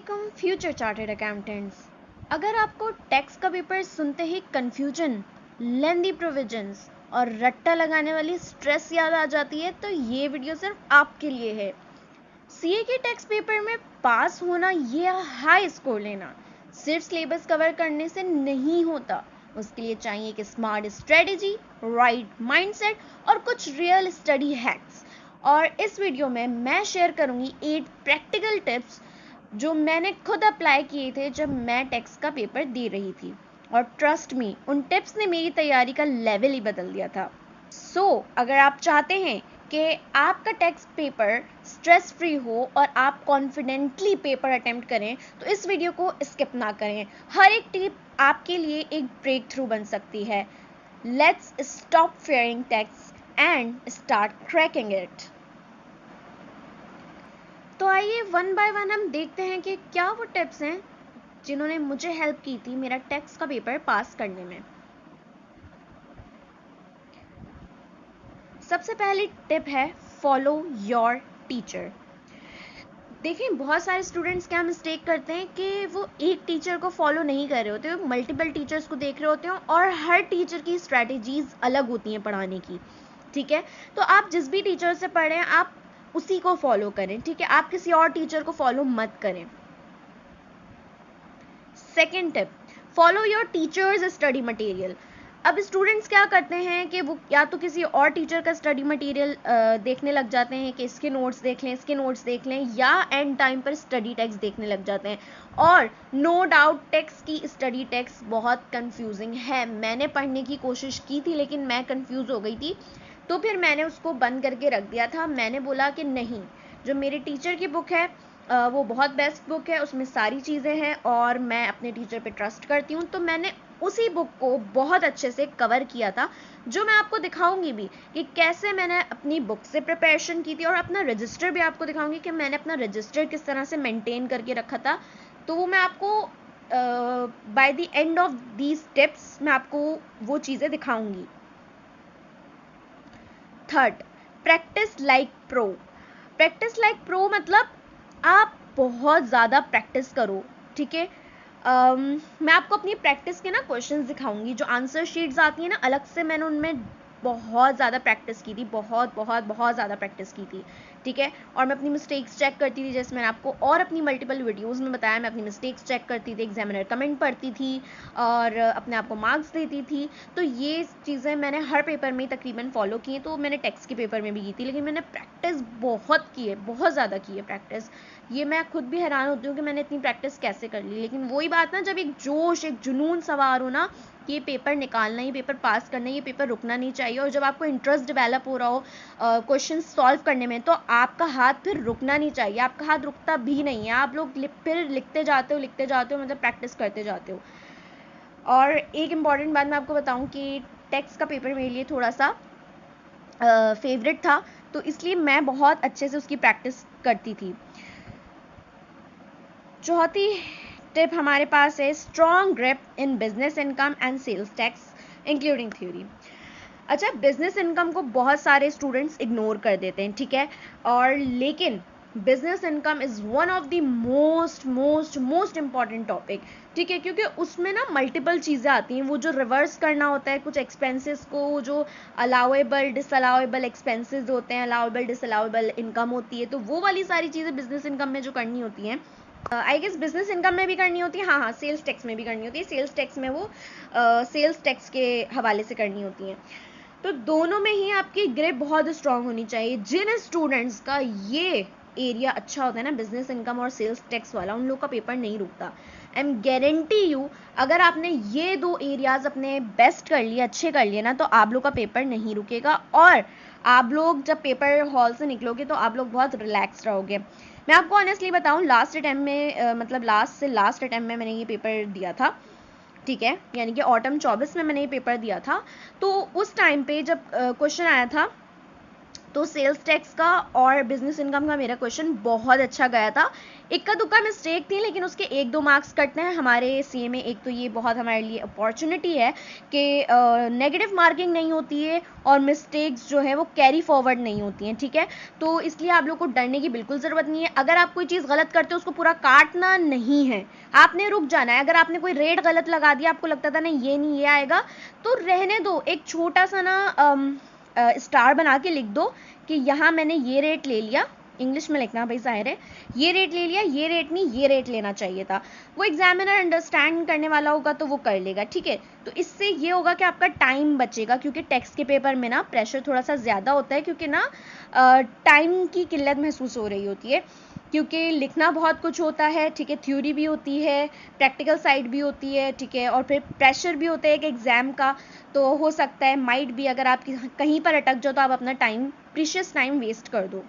अस्सलामुअलैकुम future chartered accountants. अगर आपको टैक्स का पेपर सुनते ही कंफ्यूजन, लेंदी प्रोविजंस और रट्टा लगाने वाली स्ट्रेस याद आ जाती है तो ये वीडियो सिर्फ आपके लिए है। सीए के टैक्स पेपर में पास होना, ये हाई स्कोर लेना सिर्फ सिलेबस कवर करने से नहीं होता। उसके लिए चाहिए कि स्मार्ट स्ट्रेटेजी, राइट माइंडसेट और कुछ रियल स्टडी हैक्स। और इस वीडियो में मैं शेयर करूंगी 8 प्रैक्टिकल टिप्स जो मैंने खुद अप्लाई किए थे जब मैं टैक्स का पेपर दे रही थी, और ट्रस्ट मी, उन टिप्स ने मेरी तैयारी का लेवल ही बदल दिया था। अगर आप चाहते हैं कि आपका टैक्स पेपर स्ट्रेस फ्री हो और आप कॉन्फिडेंटली पेपर अटेम्प्ट करें तो इस वीडियो को स्किप ना करें। हर एक टिप आपके लिए एक ब्रेक थ्रू बन सकती है। Let's stop fearing tax and start cracking it. तो आइए वन बाय वन हम देखते हैं कि क्या वो टिप्स हैं जिन्होंने मुझे हेल्प की थी मेरा टैक्स का पेपर पास करने में। सबसे पहली टिप है फॉलो योर टीचर। देखें, बहुत सारे स्टूडेंट्स क्या मिस्टेक करते हैं कि वो एक टीचर को फॉलो नहीं कर रहे होते, वो मल्टीपल टीचर्स को देख रहे होते हैं और हर टीचर की स्ट्रैटेजीज अलग होती हैं पढ़ाने की। ठीक है, तो आप जिस भी टीचर से पढ़ें आप उसी को फॉलो करें। ठीक है, आप किसी और टीचर को फॉलो मत करें। Second tip, follow your teachers study material. अब स्टूडेंट्स क्या करते हैं कि वो या तो किसी और टीचर का स्टडी मटेरियल देखने लग जाते हैं कि इसके नोट्स देख लें, इसके नोट्स देख लें, या एंड टाइम पर स्टडी टेक्स्ट देखने लग जाते हैं। और नो डाउट टेक्स्ट की स्टडी टेक्स्ट बहुत कंफ्यूजिंग है। मैंने पढ़ने की कोशिश की थी लेकिन मैं कंफ्यूज हो गई थी, तो फिर मैंने उसको बंद करके रख दिया था। मैंने बोला कि नहीं, जो मेरे टीचर की बुक है वो बहुत बेस्ट बुक है, उसमें सारी चीज़ें हैं और मैं अपने टीचर पे ट्रस्ट करती हूँ। तो मैंने उसी बुक को बहुत अच्छे से कवर किया था, जो मैं आपको दिखाऊंगी भी कि कैसे मैंने अपनी बुक से प्रिपरेशन की थी, और अपना रजिस्टर भी आपको दिखाऊंगी कि मैंने अपना रजिस्टर किस तरह से मेंटेन करके रखा था। तो वो मैं आपको by the end of these tips मैं आपको वो चीज़ें दिखाऊंगी। Third, practice like pro. Practice like pro मतलब आप बहुत ज़्यादा प्रैक्टिस करो। ठीक है, मैं आपको अपनी प्रैक्टिस के ना क्वेश्चंस दिखाऊंगी। जो आंसर शीट्स आती है ना अलग से, मैंने उनमें बहुत ज़्यादा प्रैक्टिस की थी, बहुत बहुत बहुत ज़्यादा प्रैक्टिस की थी। ठीक है, और मैं अपनी मिस्टेक्स चेक करती थी, जैसे मैंने आपको और अपनी मल्टीपल वीडियोस में बताया, मैं अपनी मिस्टेक्स चेक करती थी, एग्जामिनर कमेंट पढ़ती थी और अपने आप को मार्क्स देती थी। तो ये चीज़ें मैंने हर पेपर में तकरीबन फॉलो की हैं। तो मैंने टैक्स के पेपर में भी की थी, लेकिन मैंने प्रैक्टिस बहुत की है, बहुत ज़्यादा की है प्रैक्टिस। ये मैं खुद भी हैरान होती हूँ कि मैंने इतनी प्रैक्टिस कैसे कर ली। लेकिन वही बात ना, जब एक जोश, एक जुनून सवार हो ना कि ये पेपर निकालना, ये पेपर पास करना, ये पेपर रुकना नहीं चाहिए, और जब आपको इंटरेस्ट डेवलप हो रहा हो क्वेश्चन सॉल्व करने में, तो आपका हाथ फिर रुकना नहीं चाहिए। आपका हाथ रुकता भी नहीं है, आप लोग फिर लिखते जाते हो, मतलब प्रैक्टिस करते जाते हो। और एक इम्पॉर्टेंट बात मैं आपको बताऊं कि टेक्स्ट का पेपर मेरे लिए थोड़ा सा फेवरेट था, तो इसलिए मैं बहुत अच्छे से उसकी प्रैक्टिस करती थी। चौथी टिप हमारे पास है strong grip in business income and sales tax including theory. अच्छा, बिजनेस इनकम को बहुत सारे स्टूडेंट्स इग्नोर कर देते हैं। ठीक है, और लेकिन business income is one of the most most most important topic. ठीक है, क्योंकि उसमें ना मल्टीपल चीज़ें आती हैं। वो जो रिवर्स करना होता है कुछ एक्सपेंसेस को, जो अलाउेबल डिसअलाउेबल एक्सपेंसेस होते हैं, अलाउेबल डिसअलाउेबल इनकम होती है, तो वो वाली सारी चीज़ें बिजनेस इनकम में जो करनी होती हैं, आई गेस बिजनेस इनकम में भी करनी होती है। हाँ, सेल्स टैक्स में भी करनी होती है। सेल्स टैक्स में वो सेल्स टैक्स के हवाले से करनी होती हैं। तो दोनों में ही आपकी ग्रिप बहुत स्ट्रांग होनी चाहिए। जिन स्टूडेंट्स का ये एरिया अच्छा होता है ना, बिजनेस इनकम और सेल्स टैक्स वाला, उन लोग का पेपर नहीं रुकता। आई एम गारंटी यू, अगर आपने ये 2 एरियाज अपने बेस्ट कर लिए, अच्छे कर लिए ना, तो आप लोग का पेपर नहीं रुकेगा, और आप लोग जब पेपर हॉल से निकलोगे तो आप लोग बहुत रिलैक्स रहोगे। मैं आपको ऑनेस्टली बताऊं, लास्ट अटेम्प्ट में मतलब लास्ट अटेम्प्ट में मैंने ये पेपर दिया था। ठीक है, यानी कि ऑटम 24 में मैंने ये पेपर दिया था। तो उस टाइम पे जब क्वेश्चन आया था तो सेल्स टैक्स का और बिजनेस इनकम का मेरा क्वेश्चन बहुत अच्छा गया था। इक्का दुक्का मिस्टेक थी, लेकिन उसके 1-2 मार्क्स कटते हैं हमारे सीए में। एक तो ये बहुत हमारे लिए अपॉर्चुनिटी है कि नेगेटिव मार्किंग नहीं होती है और मिस्टेक्स जो है वो कैरी फॉरवर्ड नहीं होती हैं, ठीक है। तो इसलिए आप लोग को डरने की बिल्कुल ज़रूरत नहीं है। अगर आप कोई चीज़ गलत करते हो उसको पूरा काटना नहीं है, आपने रुक जाना है। अगर आपने कोई रेट गलत लगा दिया, आपको लगता था नहीं ये आएगा, तो रहने दो। एक छोटा सा ना स्टार बना के लिख दो कि यहाँ मैंने ये रेट ले लिया, इंग्लिश में लिखना भाई जाहिर है, ये रेट ले लिया, ये रेट नहीं, ये रेट लेना चाहिए था। वो एग्जामिनर अंडरस्टैंड करने वाला होगा तो वो कर लेगा, ठीक है। तो इससे ये होगा कि आपका टाइम बचेगा, क्योंकि टेक्स्ट के पेपर में ना प्रेशर थोड़ा सा ज़्यादा होता है, क्योंकि ना टाइम की किल्लत महसूस हो रही होती है, क्योंकि लिखना बहुत कुछ होता है, ठीक है। थ्योरी भी होती है, प्रैक्टिकल साइड भी होती है, ठीक है, और फिर प्रेशर भी होता है एक एग्ज़ाम का। तो हो सकता है माइट भी अगर आप कहीं पर अटक जाओ तो आप अपना टाइम, प्रीशियस टाइम वेस्ट कर दो।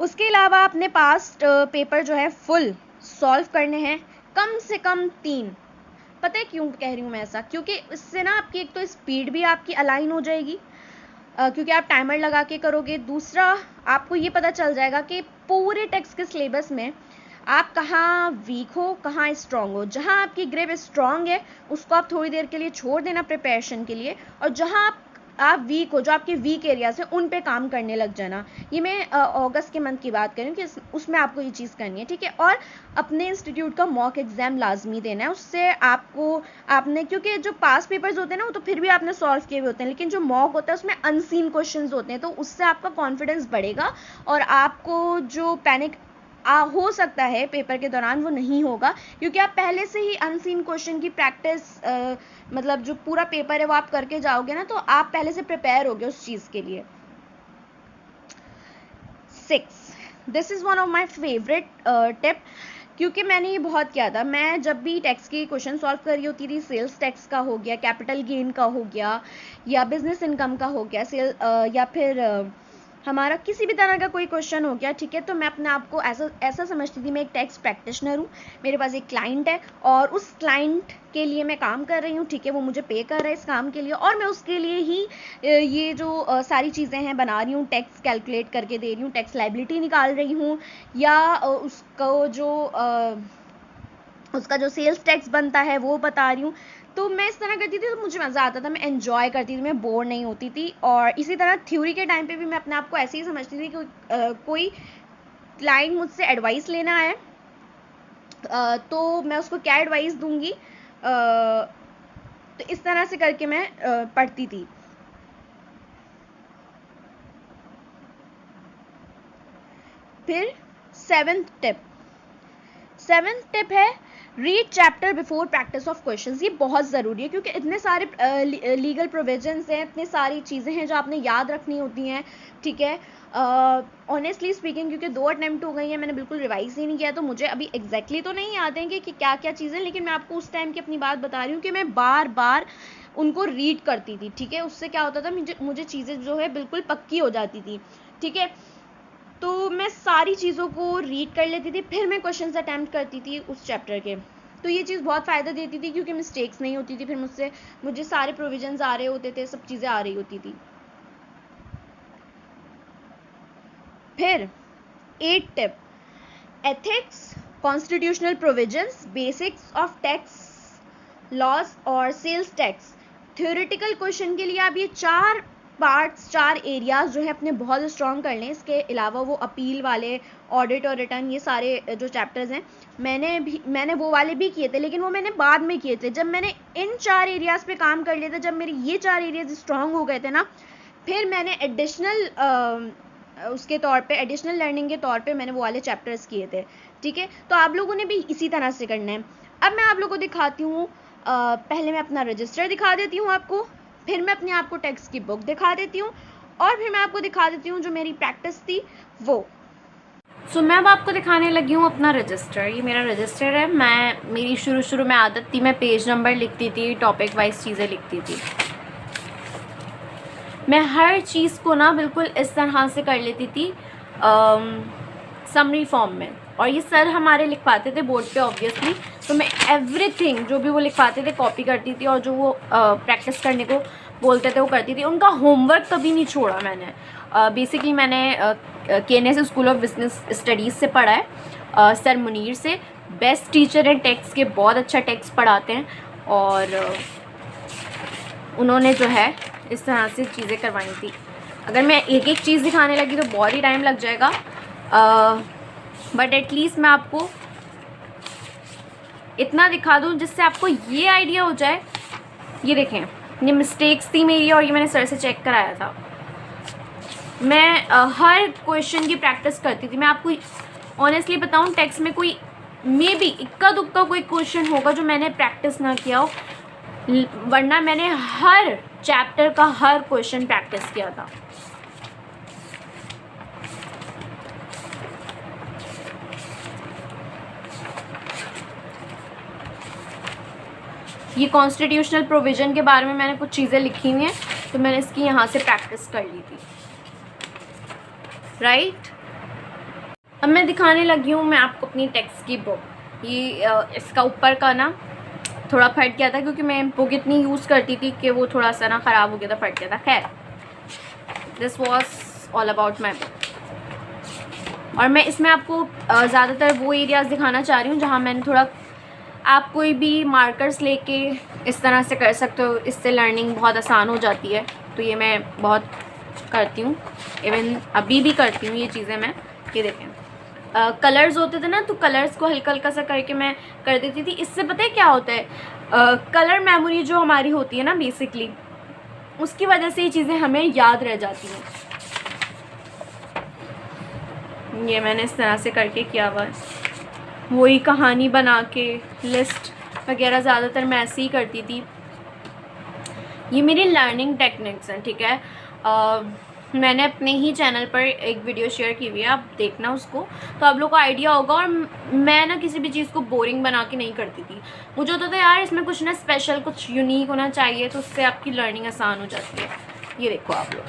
उसके अलावा अपने पास्ट पेपर जो है फुल सॉल्व करने हैं, कम से कम 3। पता है क्यों कह रही हूँ मैं ऐसा? क्योंकि इससे ना आपकी एक तो स्पीड भी आपकी अलाइन हो जाएगी, क्योंकि आप टाइमर लगा के करोगे। दूसरा, आपको ये पता चल जाएगा कि पूरे टेक्स्ट के सिलेबस में आप कहाँ वीक हो, कहाँ स्ट्रांग हो। जहाँ आपकी ग्रिप स्ट्रांग है उसको आप थोड़ी देर के लिए छोड़ देना प्रिपरेशन के लिए, और जहाँ आप वीक हो, जो आपके वीक एरियाज हैं, उन पे काम करने लग जाना। ये मैं अगस्त के मंथ की बात करूँ कि उसमें आपको ये चीज़ करनी है, ठीक है। और अपने इंस्टीट्यूट का मॉक एग्ज़ाम लाजमी देना है। उससे आपने क्योंकि जो पास पेपर्स होते हैं ना वो तो फिर भी आपने सॉल्व किए हुए होते हैं, लेकिन जो मॉक होता है उसमें अनसीन क्वेश्चंस होते हैं, तो उससे आपका कॉन्फिडेंस बढ़ेगा और आपको जो पैनिक हो सकता है पेपर के दौरान वो नहीं होगा, क्योंकि आप पहले से ही अनसीन क्वेश्चन की प्रैक्टिस, मतलब जो पूरा पेपर है वो आप करके जाओगे ना, तो आप पहले से प्रिपेयर होगे उस चीज़ के लिए। 6, this is one of my favourite tip, क्योंकि मैंने ये बहुत किया था। मैं जब भी टैक्स की क्वेश्चन सॉल्व कर रही होती थी, सेल्स टैक्स का हो गया, कैपिटल गेन का हो गया, या बिजनेस इनकम का हो गया, या फिर हमारा किसी भी तरह का कोई क्वेश्चन हो गया, ठीक है, तो मैं अपने आप को ऐसा समझती थी मैं एक टैक्स प्रैक्टिशनर हूँ, मेरे पास एक क्लाइंट है और उस क्लाइंट के लिए मैं काम कर रही हूँ, ठीक है, वो मुझे पे कर रहा है इस काम के लिए, और मैं उसके लिए ही ये जो सारी चीज़ें हैं बना रही हूँ, टैक्स कैलकुलेट करके दे रही हूँ, टैक्स लायबिलिटी निकाल रही हूँ, या उसका जो सेल्स टैक्स बनता है वो बता रही हूँ। तो मैं इस तरह करती थी तो मुझे मज़ा आता था, मैं एन्जॉय करती थी, मैं बोर नहीं होती थी। और इसी तरह थ्योरी के टाइम पे भी मैं अपने आप को ऐसे ही समझती थी कि कोई क्लाइंट मुझसे एडवाइस लेना है, तो मैं उसको क्या एडवाइस दूंगी, तो इस तरह से करके मैं पढ़ती थी। फिर 7th टिप है read chapter before practice of questions. ये बहुत ज़रूरी है, क्योंकि इतने सारे लीगल प्रोविजंस हैं, इतनी सारी चीज़ें हैं जो आपने याद रखनी होती हैं, ठीक है। ऑनेस्टली स्पीकिंग, क्योंकि 2 अटैम्प्ट हो गई हैं, मैंने बिल्कुल रिवाइज ही नहीं किया, तो मुझे अभी एग्जैक्टली तो नहीं याद है कि क्या क्या चीज़ें, लेकिन मैं आपको उस टाइम की अपनी बात बता रही हूँ कि मैं बार बार उनको रीड करती थी, ठीक है। उससे क्या होता था, मुझे चीज़ें जो है बिल्कुल पक्की हो जाती थी, ठीक है। तो मैं सारी चीज़ों को रीड कर लेती थी, फिर मैं क्वेश्चंस अटैम्प्ट करती थी उस चैप्टर के। तो ये चीज़ बहुत फ़ायदा देती थी, क्योंकि मिस्टेक्स नहीं होती थी, फिर मुझे सारे प्रोविजंस आ रहे होते थे, सब चीज़ें आ रही होती थी। फिर 8th tip, ethics, constitutional provisions, basics of tax laws और सेल्स टैक्स। थ्योरेटिकल क्वेश्चन के लिए आप ये 4 पार्ट्स, 4 एरियाज जो है अपने बहुत स्ट्रॉन्ग कर लें। इसके अलावा वो अपील वाले, ऑडिट और रिटर्न, ये सारे जो चैप्टर्स हैं मैंने वो वाले भी किए थे, लेकिन वो मैंने बाद में किए थे। जब मैंने इन 4 एरियाज पे काम कर लिया था, जब मेरे ये 4 एरियाज स्ट्रॉन्ग हो गए थे ना, फिर मैंने उसके तौर पे एडिशनल लर्निंग के तौर पे मैंने वो वाले चैप्टर्स किए थे, ठीक है। तो आप लोगों ने भी इसी तरह से करना है। अब मैं आप लोगों को दिखाती हूँ, पहले मैं अपना रजिस्टर दिखा देती हूँ आपको, फिर मैं अपने आप को टेक्स्ट की बुक दिखा देती हूँ, और फिर मैं आपको दिखा देती हूँ जो मेरी प्रैक्टिस थी वो। सो मैं अब आपको दिखाने लगी हूँ अपना रजिस्टर। ये मेरा रजिस्टर है। मेरी शुरू में आदत थी, मैं पेज नंबर लिखती थी, टॉपिक वाइज चीज़ें लिखती थी। मैं हर चीज़ को ना बिल्कुल इस तरह से कर लेती थी समरी फॉर्म में, और ये सर हमारे लिखवाते थे बोर्ड पे ऑब्वियसली, तो मैं एवरीथिंग जो भी वो लिखवाते थे कॉपी करती थी, और जो वो प्रैक्टिस करने को बोलते थे वो करती थी। उनका होमवर्क कभी नहीं छोड़ा मैंने। बेसिकली मैंने KNS school of business studies से पढ़ा है, सर मुनीर से। बेस्ट टीचर हैं टेक्स्ट के, बहुत अच्छा टेक्स्ट पढ़ाते हैं। और उन्होंने जो है इस तरह से चीज़ें करवाई थी। अगर मैं एक एक चीज़ दिखाने लगी तो बहुत ही टाइम लग जाएगा, बट एटलीस्ट मैं आपको इतना दिखा दूँ जिससे आपको ये आइडिया हो जाए। ये देखें, ये मिस्टेक्स थी मेरी और ये मैंने सर से चेक कराया था। मैं हर क्वेश्चन की प्रैक्टिस करती थी। मैं आपको ऑनेस्टली बताऊँ, टेक्स्ट में कोई मे बी इक्का दुक्का कोई क्वेश्चन होगा जो मैंने प्रैक्टिस ना किया हो, वरना मैंने हर चैप्टर का हर क्वेश्चन प्रैक्टिस किया था। ये कॉन्स्टिट्यूशनल प्रोविज़न के बारे में मैंने कुछ चीज़ें लिखी हुई हैं, तो मैंने इसकी यहाँ से प्रैक्टिस कर ली थी, राइट। अब मैं दिखाने लगी हूँ मैं आपको अपनी टेक्स्ट की बुक। ये इसका ऊपर का ना थोड़ा फट गया था क्योंकि मैं बुक इतनी यूज़ करती थी कि वो थोड़ा सा ना ख़राब हो गया था, फट गया था। खैर, this was all about my book. और मैं इसमें आपको ज़्यादातर वो एरियाज़ दिखाना चाह रही हूँ जहाँ मैंने थोड़ा, आप कोई भी मार्कर्स लेके इस तरह से कर सकते हो, इससे लर्निंग बहुत आसान हो जाती है। तो ये मैं बहुत करती हूँ, इवन अभी भी करती हूँ ये चीज़ें मैं। ये देखें, कलर्स होते थे ना, तो कलर्स को हल्का हल्का सा करके मैं कर देती थी। इससे पता है क्या होता है, कलर मेमोरी जो हमारी होती है ना बेसिकली, उसकी वजह से ये चीज़ें हमें याद रह जाती हैं। ये मैंने इस तरह से करके किया हुआ है। वही कहानी बना के लिस्ट वगैरह ज़्यादातर मैं ऐसे ही करती थी। ये मेरी लर्निंग टेक्निक्स हैं, ठीक है। मैंने अपने ही चैनल पर एक वीडियो शेयर की हुई है, आप देखना उसको, तो आप लोग को आइडिया होगा। और मैं ना किसी भी चीज़ को बोरिंग बना के नहीं करती थी। मुझे होता था यार इसमें कुछ ना स्पेशल, कुछ यूनिक होना चाहिए, तो उससे आपकी लर्निंग आसान हो जाती है। ये देखो आप लोग,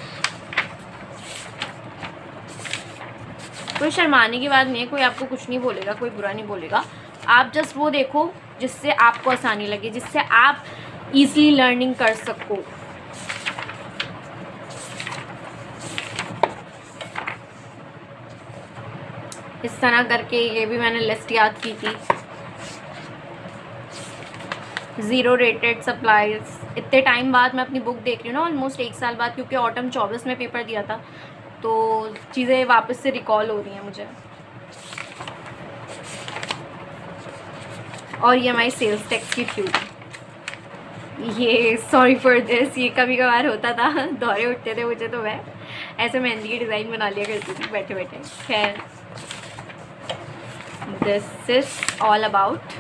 कोई शर्माने की बात नहीं है, कोई आपको कुछ नहीं बोलेगा, कोई बुरा नहीं बोलेगा। आप जस्ट वो देखो जिससे आपको आसानी लगे, जिससे आप ईज़िली लर्निंग कर सको। इस तरह करके ये भी मैंने लिस्ट याद की थी। ज़ीरो रेटेड सप्लाईज, इतने टाइम बाद मैं अपनी बुक देख रही हूँ ना, ऑलमोस्ट 1 साल बाद, क्योंकि ऑटम 24 में पेपर दिया था, तो चीज़ें वापस से रिकॉल हो रही हैं मुझे। और ये हमारी सेल्स टैक्स की थ्योरी। ये सॉरी फॉर दिस, ये कभी कभार होता था, दौरे उठते थे मुझे, तो मैं ऐसे मेहंदी की डिज़ाइन बना लिया करती थी बैठे बैठे। खैर, this is all about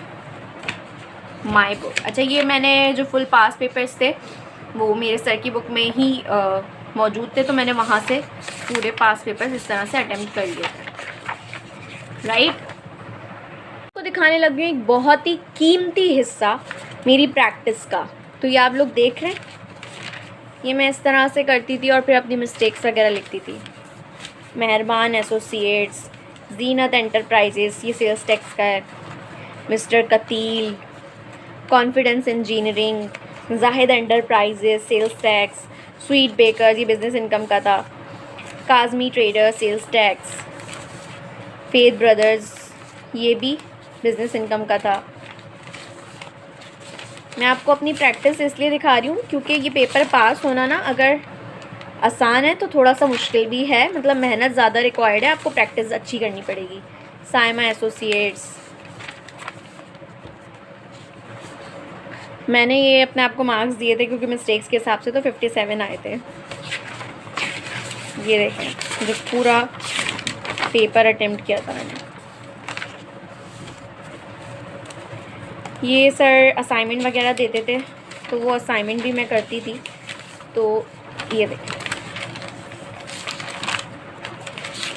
my book. अच्छा, ये मैंने जो फुल पास पेपर्स थे वो मेरे सर की बुक में ही मौजूद थे, तो मैंने वहाँ से पूरे पास पेपर्स इस तरह से अटेम्प्ट कर लिए थे, राइट। तो दिखाने लग गई एक बहुत ही कीमती हिस्सा मेरी प्रैक्टिस का। तो ये आप लोग देख रहे हैं, ये मैं इस तरह से करती थी और फिर अपनी मिस्टेक्स वगैरह लिखती थी। मेहरबान एसोसिएट्स, जीनत एंटरप्राइजेस, ये सेल्स टैक्स का है। Mister Qateel, confidence engineering, Zahid enterprises, sales tax. Sweet bakers, ये बिज़नेस इनकम का था। Kazmi traders, sales tax. Faith brothers, ये भी बिज़नेस इनकम का था। मैं आपको अपनी प्रैक्टिस इसलिए दिखा रही हूँ क्योंकि ये पेपर पास होना ना अगर आसान है तो थोड़ा सा मुश्किल भी है, मतलब मेहनत ज़्यादा रिक्वायर्ड है, आपको प्रैक्टिस अच्छी करनी पड़ेगी। साइमा एसोसिएट्स, मैंने ये अपने आप को मार्क्स दिए थे क्योंकि मिस्टेक्स के हिसाब से तो 57 आए थे। ये देखें, जो पूरा पेपर अटेम्प्ट किया था मैंने। ये सर असाइनमेंट वगैरह देते थे तो वो असाइनमेंट भी मैं करती थी। तो ये देखें,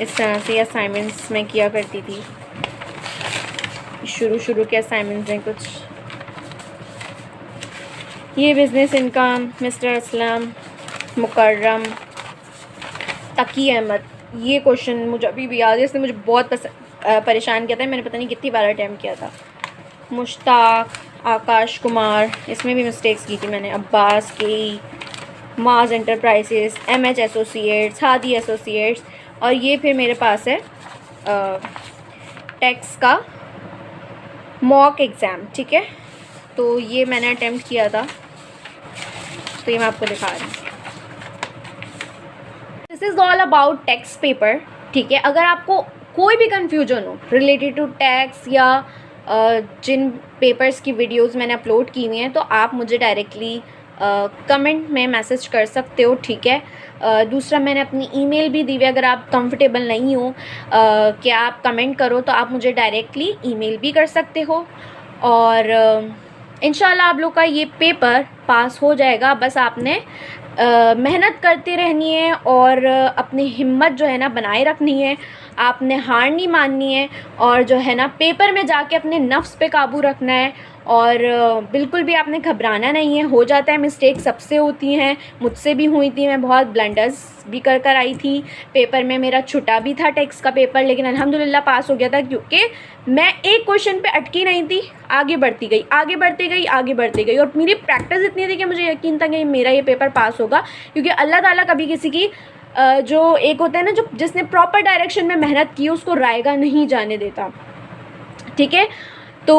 इस तरह से असाइनमेंट्स मैं किया करती थी। शुरू के असाइनमेंट्स हैं कुछ। ये बिज़नेस इनकम, मिस्टर असलम, मुकर्रम, तकी अहमद, ये क्वेश्चन मुझे अभी भी याद है, इसने मुझे बहुत परेशान किया था, मैंने पता नहीं कितनी बार अटैम्प्ट किया था। मुश्ताक, आकाश कुमार, इसमें भी मिस्टेक्स की थी मैंने। अब्बास के, माज enterprises, MH associates, Hadi associates, और ये फिर मेरे पास है टैक्स का मॉक एग्ज़ाम, ठीक है। तो ये मैंने अटेम्प्ट किया था, तो ये मैं आपको दिखा रही हूँ। This is all about tax paper, ठीक है। अगर आपको कोई भी कन्फ्यूजन हो रिलेटेड टू टैक्स या जिन पेपर्स की वीडियोस मैंने अपलोड की हुई हैं, तो आप मुझे डायरेक्टली कमेंट में मैसेज कर सकते हो, ठीक है। दूसरा, मैंने अपनी ईमेल भी दी हुई है, अगर आप कंफर्टेबल नहीं हो कि आप कमेंट करो, तो आप मुझे डायरेक्टली ईमेल भी कर सकते हो। और इंशाल्लाह आप लोग का ये पेपर पास हो जाएगा। बस आपने मेहनत करती रहनी है और अपनी हिम्मत जो है ना बनाए रखनी है, आपने हार नहीं माननी है, और जो है ना पेपर में जाके अपने नफ्स पे काबू रखना है, और बिल्कुल भी आपने घबराना नहीं है। हो जाता है, मिस्टेक सबसे होती हैं, मुझसे भी हुई थी, मैं बहुत ब्लंडर्स भी कर कर आई थी। पेपर में मेरा छुटा भी था टैक्स का पेपर, लेकिन अल्हम्दुलिल्लाह पास हो गया था, क्योंकि मैं एक क्वेश्चन पे अटकी नहीं थी, आगे बढ़ती गई, आगे बढ़ती गई, आगे बढ़ती गई, और मेरी प्रैक्टिस इतनी थी कि मुझे यकीन था कि मेरा ये पेपर पास होगा, क्योंकि अल्लाह ताला कभी किसी की जो एक होता है ना, जो जिसने प्रॉपर डायरेक्शन में मेहनत की उसको रायगा नहीं जाने देता, ठीक है। तो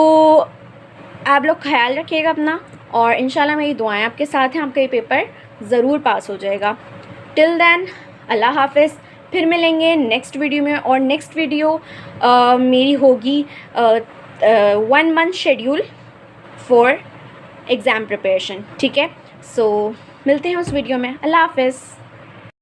आप लोग ख्याल रखिएगा अपना, और इंशाल्लाह मेरी दुआएं आपके साथ हैं, आपका ये पेपर ज़रूर पास हो जाएगा। टिल देन अल्लाह हाफ़िज़, फिर मिलेंगे नेक्स्ट वीडियो में। और नेक्स्ट वीडियो मेरी होगी 1 month schedule for exam preparation, ठीक है। सो मिलते हैं उस वीडियो में। अल्लाह हाफ़िज़।